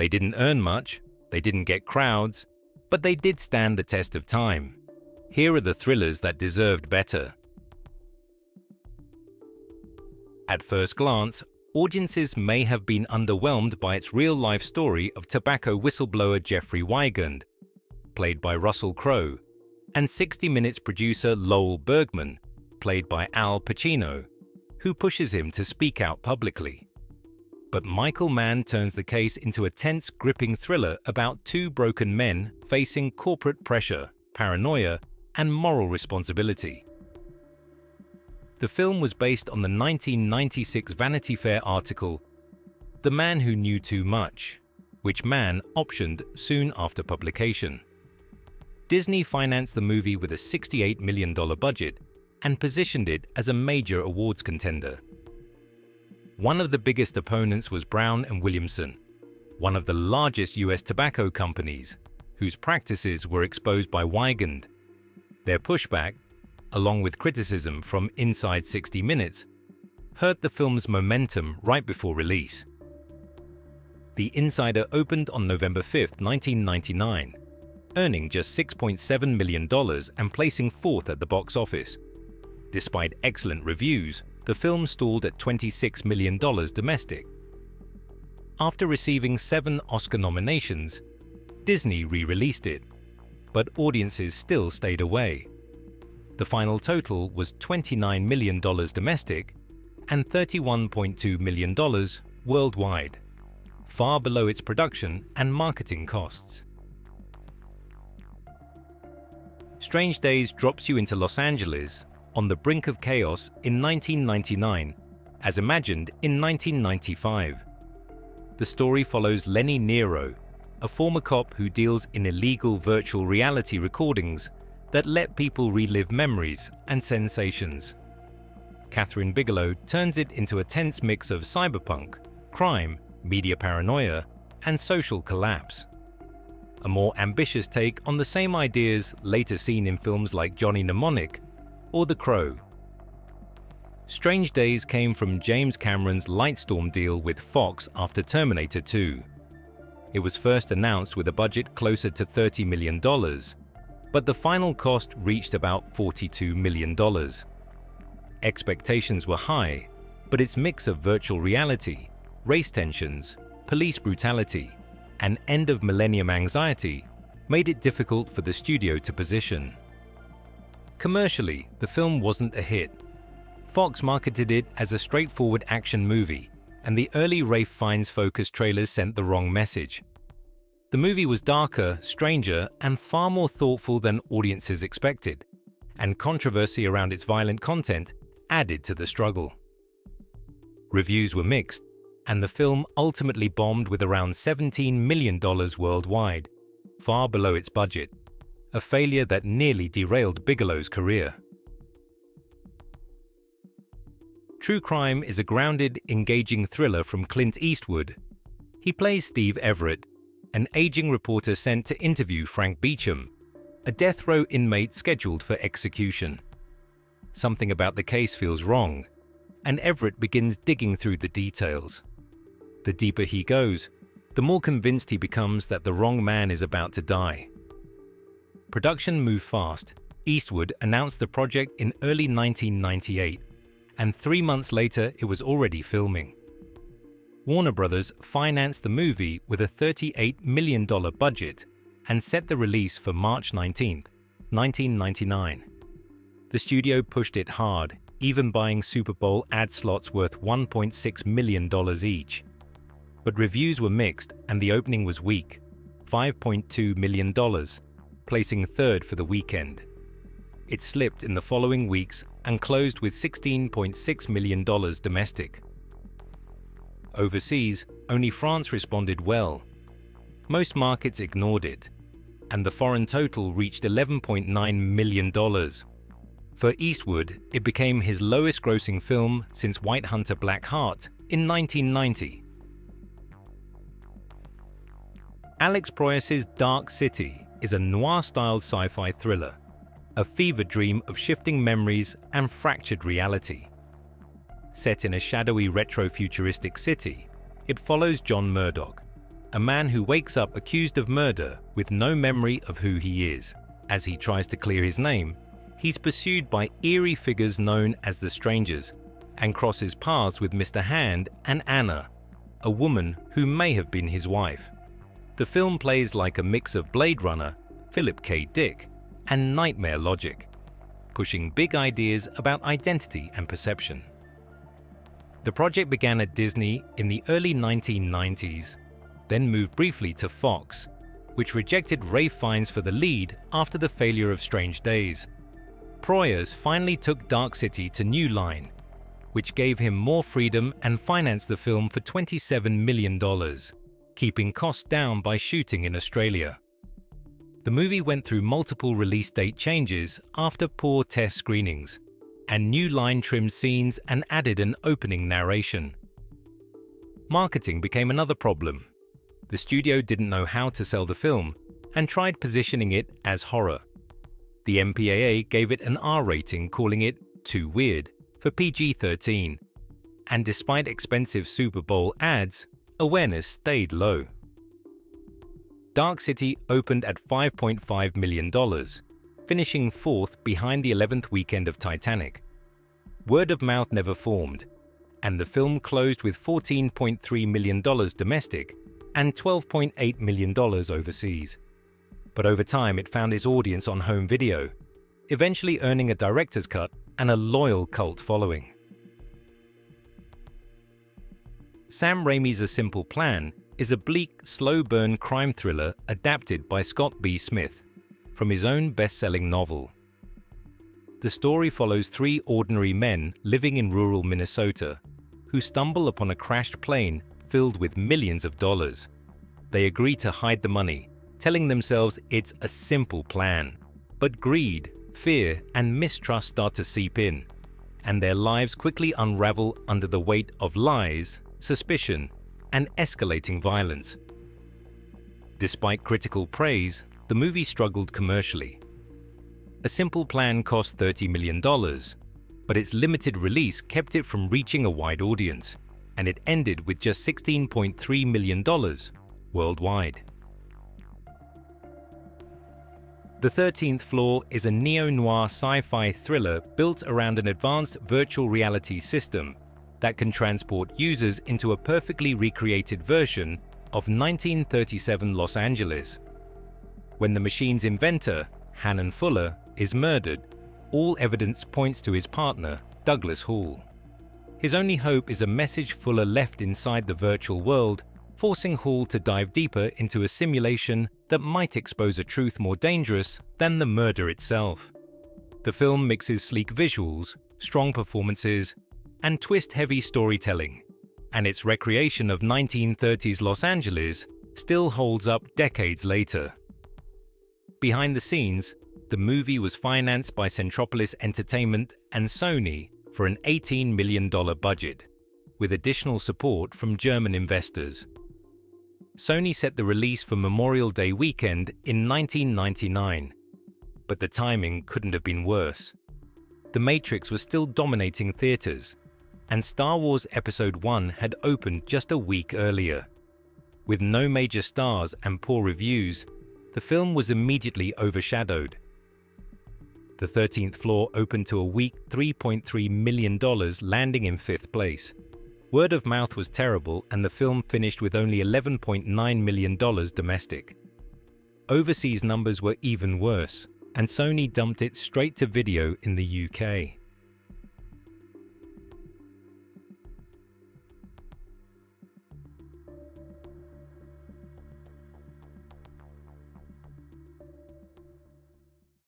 They didn't earn much, they didn't get crowds, but they did stand the test of time. Here are the thrillers that deserved better. At first glance, audiences may have been underwhelmed by its real-life story of tobacco whistleblower Jeffrey Wigand, played by Russell Crowe, and 60 Minutes producer Lowell Bergman, played by Al Pacino, who pushes him to speak out publicly. But Michael Mann turns the case into a tense, gripping thriller about two broken men facing corporate pressure, paranoia, and moral responsibility. The film was based on the 1996 Vanity Fair article, The Man Who Knew Too Much, which Mann optioned soon after publication. Disney financed the movie with a $68 million budget and positioned it as a major awards contender. One of the biggest opponents was Brown & Williamson, one of the largest US tobacco companies, whose practices were exposed by Wigand. Their pushback, along with criticism from Inside 60 Minutes, hurt the film's momentum right before release. The Insider opened on November 5, 1999, earning just $6.7 million and placing fourth at the box office. Despite excellent reviews, the film stalled at $26 million domestic. After receiving 7 Oscar nominations, Disney re-released it, but audiences still stayed away. The final total was $29 million domestic and $31.2 million worldwide, far below its production and marketing costs. Strange Days drops you into Los Angeles on the brink of chaos in 1999, as imagined in 1995. The story follows Lenny Nero, a former cop who deals in illegal virtual reality recordings that let people relive memories and sensations. Catherine Bigelow turns it into a tense mix of cyberpunk, crime, media paranoia, and social collapse. A more ambitious take on the same ideas later seen in films like Johnny Mnemonic or The Crow. Strange Days came from James Cameron's Lightstorm deal with Fox after Terminator 2. It was first announced with a budget closer to $30 million, but the final cost reached about $42 million. Expectations were high, but its mix of virtual reality, race tensions, police brutality, and end-of-millennium anxiety made it difficult for the studio to position. Commercially, the film wasn't a hit. Fox marketed it as a straightforward action movie, and the early Ralph Fiennes-focused trailers sent the wrong message. The movie was darker, stranger, and far more thoughtful than audiences expected, and controversy around its violent content added to the struggle. Reviews were mixed, and the film ultimately bombed with around $17 million worldwide, far below its budget, a failure that nearly derailed Bigelow's career. True Crime is a grounded, engaging thriller from Clint Eastwood. He plays Steve Everett, an aging reporter sent to interview Frank Beecham, a death row inmate scheduled for execution. Something about the case feels wrong, and Everett begins digging through the details. The deeper he goes, the more convinced he becomes that the wrong man is about to die. Production moved fast. Eastwood announced the project in early 1998, and 3 months later it was already filming. Warner Brothers financed the movie with a $38 million budget and set the release for March 19, 1999. The studio pushed it hard, even buying Super Bowl ad slots worth $1.6 million each. But reviews were mixed and the opening was weak, $5.2 million, placing third for the weekend. It slipped in the following weeks and closed with $16.6 million domestic. Overseas, only France responded well. Most markets ignored it, and the foreign total reached $11.9 million. For Eastwood, it became his lowest-grossing film since White Hunter Black Heart in 1990. Alex Proyas's Dark City is a noir-styled sci-fi thriller, a fever dream of shifting memories and fractured reality. Set in a shadowy retro-futuristic city, it follows John Murdoch, a man who wakes up accused of murder with no memory of who he is. As he tries to clear his name, he's pursued by eerie figures known as the Strangers and crosses paths with Mr. Hand and Anna, a woman who may have been his wife. The film plays like a mix of Blade Runner, Philip K. Dick, and nightmare logic, pushing big ideas about identity and perception. The project began at Disney in the early 1990s, then moved briefly to Fox, which rejected Ralph Fiennes for the lead after the failure of Strange Days. Proyas finally took Dark City to New Line, which gave him more freedom and financed the film for $27 million, keeping costs down by shooting in Australia. The movie went through multiple release date changes after poor test screenings, and New Line trimmed scenes and added an opening narration. Marketing became another problem. The studio didn't know how to sell the film and tried positioning it as horror. The MPAA gave it an R rating, calling it too weird for PG-13, and despite expensive Super Bowl ads, awareness stayed low. Dark City opened at $5.5 million, finishing fourth behind the 11th weekend of Titanic. Word of mouth never formed, and the film closed with $14.3 million domestic and $12.8 million overseas. But over time it found its audience on home video, eventually earning a director's cut and a loyal cult following. Sam Raimi's A Simple Plan is a bleak, slow-burn crime thriller adapted by Scott B. Smith from his own best-selling novel. The story follows three ordinary men living in rural Minnesota who stumble upon a crashed plane filled with millions of dollars. They agree to hide the money, telling themselves it's a simple plan. But greed, fear, and mistrust start to seep in, and their lives quickly unravel under the weight of lies, suspicion, and escalating violence. Despite critical praise, the movie struggled commercially. A Simple Plan cost $30 million, but its limited release kept it from reaching a wide audience, and it ended with just $16.3 million worldwide. The 13th Floor is a neo-noir sci-fi thriller built around an advanced virtual reality system that can transport users into a perfectly recreated version of 1937 Los Angeles. When the machine's inventor, Hannon Fuller, is murdered, all evidence points to his partner, Douglas Hall. His only hope is a message Fuller left inside the virtual world, forcing Hall to dive deeper into a simulation that might expose a truth more dangerous than the murder itself. The film mixes sleek visuals, strong performances, and twist-heavy storytelling, and its recreation of 1930s Los Angeles still holds up decades later. Behind the scenes, the movie was financed by Centropolis Entertainment and Sony for an $18 million budget, with additional support from German investors. Sony set the release for Memorial Day weekend in 1999, but the timing couldn't have been worse. The Matrix was still dominating theaters, and Star Wars Episode I had opened just a week earlier. With no major stars and poor reviews, the film was immediately overshadowed. The 13th Floor opened to a weak $3.3 million, landing in fifth place. Word of mouth was terrible, and the film finished with only $11.9 million domestic. Overseas numbers were even worse, and Sony dumped it straight to video in the UK.